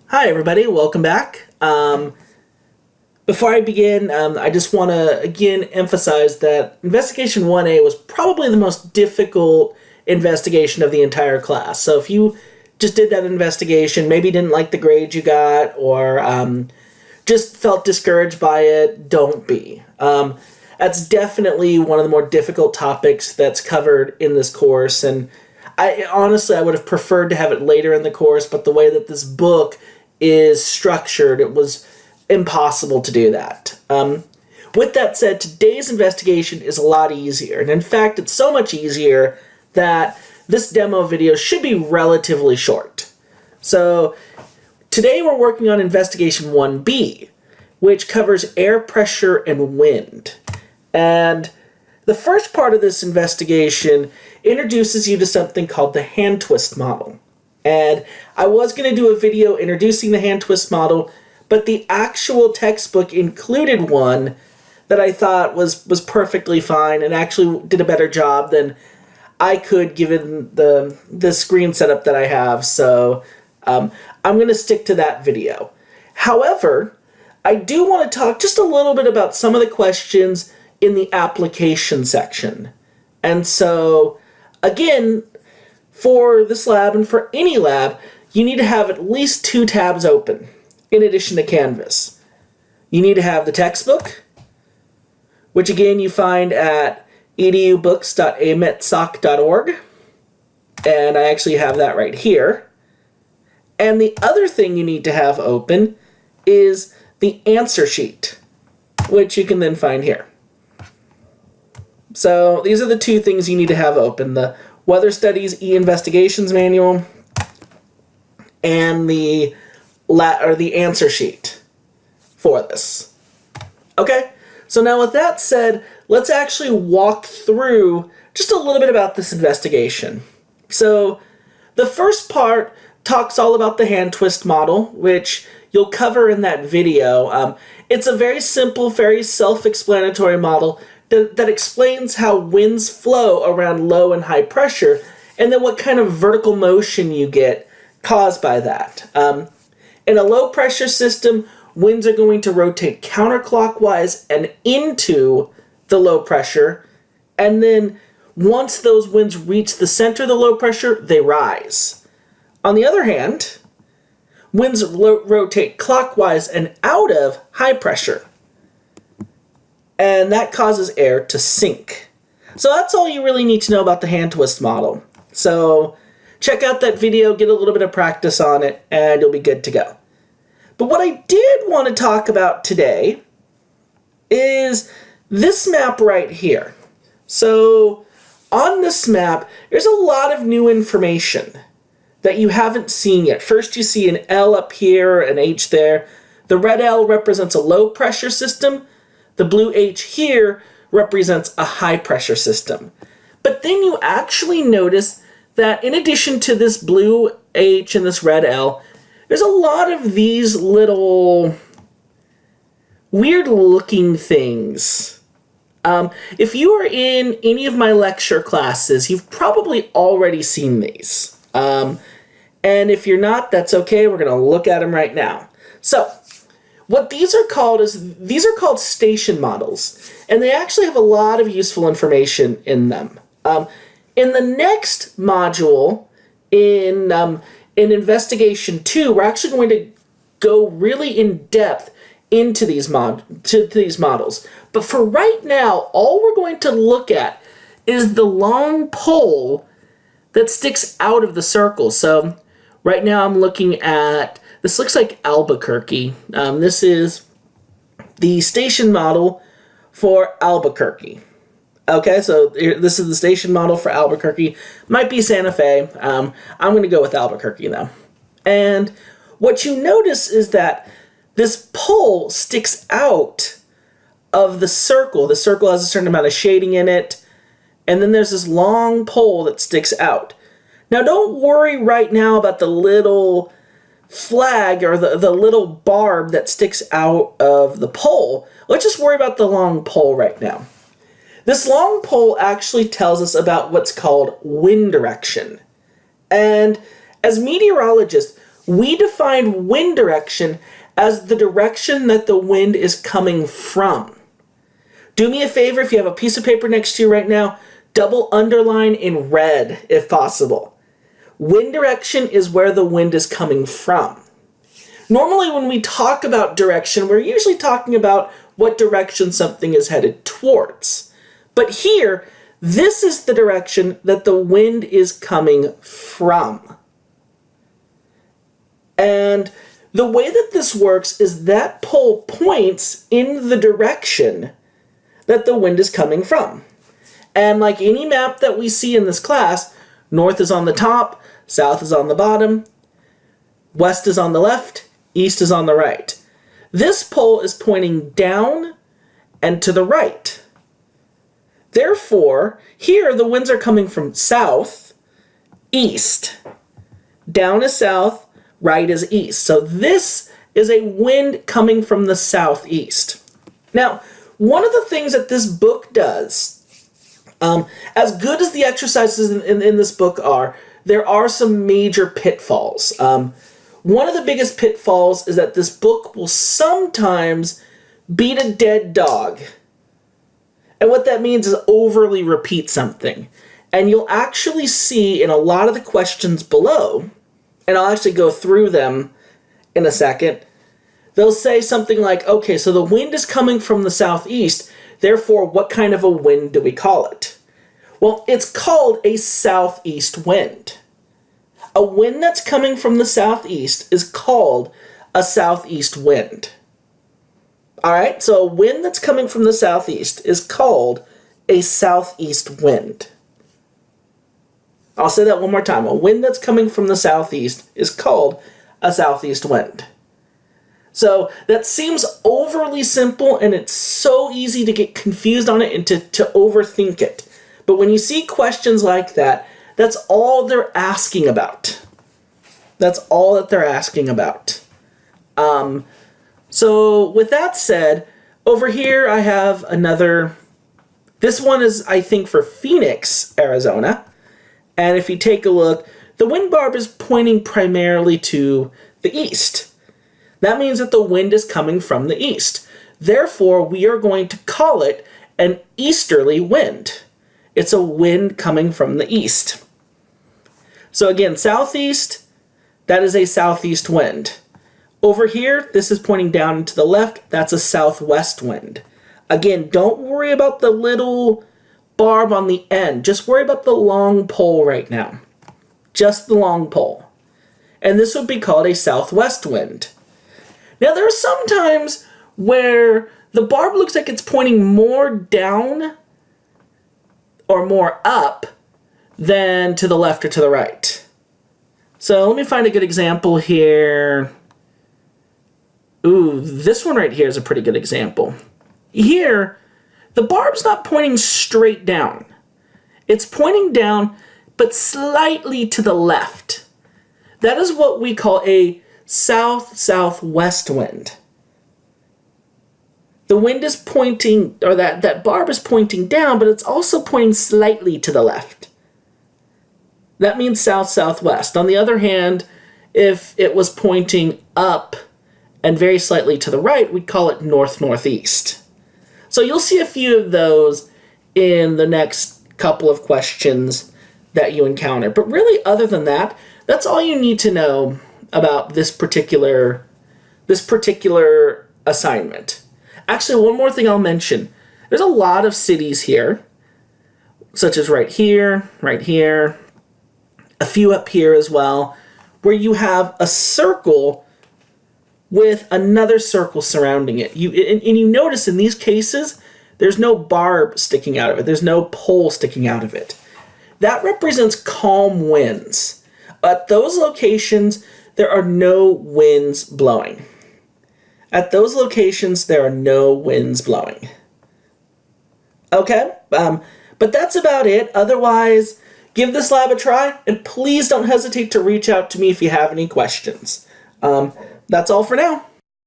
Hi everybody, welcome back. Before I begin, I just want to again emphasize that Investigation 1A was probably the most difficult investigation of the entire class. So if you just did that investigation, maybe didn't like the grade you got, or just felt discouraged by it, don't be. That's definitely one of the more difficult topics that's covered in this course, and I would have preferred to have it later in the course, but the way that this book is structured, it was impossible to do that. With that said, today's investigation is a lot easier, and in fact, it's so much easier that this demo video should be relatively short. So, today we're working on Investigation 1B, which covers air pressure and wind. And the first part of this investigation introduces you to something called the hand twist model. And I was going to do a video introducing the hand twist model, but the actual textbook included one that I thought was perfectly fine and actually did a better job than I could given the screen setup that I have. So I'm going to stick to that video. However, I do want to talk just a little bit about some of the questions in the application section. And so, again, for this lab and for any lab, you need to have at least 2 tabs open in addition to Canvas. You need to have the textbook, which again you find at edubooks.ametsoc.org, and I actually have that right here. And the other thing you need to have open is the answer sheet, which you can then find here. So these are the 2 things you need to have open: the Weather Studies E-Investigations Manual and the answer sheet for this. Okay, so now with that said, let's actually walk through just a little bit about this investigation. So the first part talks all about the hand twist model, which you'll cover in that video. It's a very simple, very self-explanatory model that explains how winds flow around low and high pressure, and then what kind of vertical motion you get caused by that. In a low pressure system, winds are going to rotate counterclockwise and into the low pressure, and then once those winds reach the center of the low pressure, they rise. On the other hand, winds rotate clockwise and out of high pressure, and that causes air to sink. So that's all you really need to know about the hand twist model. So check out that video, get a little bit of practice on it, and you'll be good to go. But what I did want to talk about today is this map right here. So on this map, there's a lot of new information that you haven't seen yet. First, you see an L up here, an H there. The red L represents a low pressure system. The blue H here represents a high pressure system. But then you actually notice that in addition to this blue H and this red L, there's a lot of these little weird looking things. If you are in any of my lecture classes, you've probably already seen these. And if you're not, that's okay. We're going to look at them right now. So what these are called station models, and they actually have a lot of useful information in them. In the next module, in Investigation 2, we're actually going to go really in depth into these models. But for right now, all we're going to look at is the long pole that sticks out of the circle. So right now I'm looking at, this looks like Albuquerque. This is the station model for Albuquerque. Okay, so this is the station model for Albuquerque. Might be Santa Fe. I'm going to go with Albuquerque though. And what you notice is that this pole sticks out of the circle. The circle has a certain amount of shading in it. And then there's this long pole that sticks out. Now don't worry right now about the little flag or the little barb that sticks out of the pole. Let's just worry about the long pole right now. This long pole actually tells us about what's called wind direction. And as meteorologists, we define wind direction as the direction that the wind is coming from. Do me a favor, if you have a piece of paper next to you right now, double underline in red if possible. Wind direction is where the wind is coming from. Normally when we talk about direction, we're usually talking about what direction something is headed towards. But here, this is the direction that the wind is coming from. And the way that this works is that pole points in the direction that the wind is coming from. And like any map that we see in this class, north is on the top, south is on the bottom, west is on the left, east is on the right. This pole is pointing down and to the right. Therefore, here the winds are coming from south, east. Down is south, right is east. So this is a wind coming from the southeast. Now, one of the things that this book does, as good as the exercises in this book are, there are some major pitfalls. One of the biggest pitfalls is that this book will sometimes beat a dead dog. And what that means is overly repeat something. And you'll actually see in a lot of the questions below, and I'll actually go through them in a second, they'll say something like, okay, so the wind is coming from the southeast, therefore what kind of a wind do we call it? Well, it's called a southeast wind. A wind that's coming from the southeast is called a southeast wind. Alright, so a wind that's coming from the southeast is called a southeast wind. I'll say that one more time. A wind that's coming from the southeast is called a southeast wind. So that seems overly simple, and it's so easy to get confused on it and to overthink it. But when you see questions like that, that's all they're asking about. That's all that they're asking about. So with that said, over here I have another. This one is, I think, for Phoenix, Arizona. And if you take a look, the wind barb is pointing primarily to the east. That means that the wind is coming from the east. Therefore, we are going to call it an easterly wind. It's a wind coming from the east. So again, southeast, that is a southeast wind. Over here, this is pointing down to the left, that's a southwest wind. Again, don't worry about the little barb on the end. Just worry about the long pole right now. Just the long pole. And this would be called a southwest wind. Now, there are some times where the barb looks like it's pointing more down or more up than to the left or to the right. So let me find a good example here. Ooh, this one right here is a pretty good example. Here, the barb's not pointing straight down. It's pointing down, but slightly to the left. That is what we call a south-southwest wind. The wind is pointing, or that barb is pointing down, but it's also pointing slightly to the left. That means south-southwest. On the other hand, if it was pointing up and very slightly to the right, we'd call it north-northeast. So you'll see a few of those in the next couple of questions that you encounter. But really, other than that, that's all you need to know about this particular assignment. Actually, one more thing I'll mention. There's a lot of cities here, such as right here, a few up here as well, where you have a circle with another circle surrounding it. And you notice in these cases, there's no barb sticking out of it. There's no pole sticking out of it. That represents calm winds. At those locations, there are no winds blowing. At those locations, there are no winds blowing. Okay? But that's about it. Otherwise, give this lab a try, and please don't hesitate to reach out to me if you have any questions. That's all for now.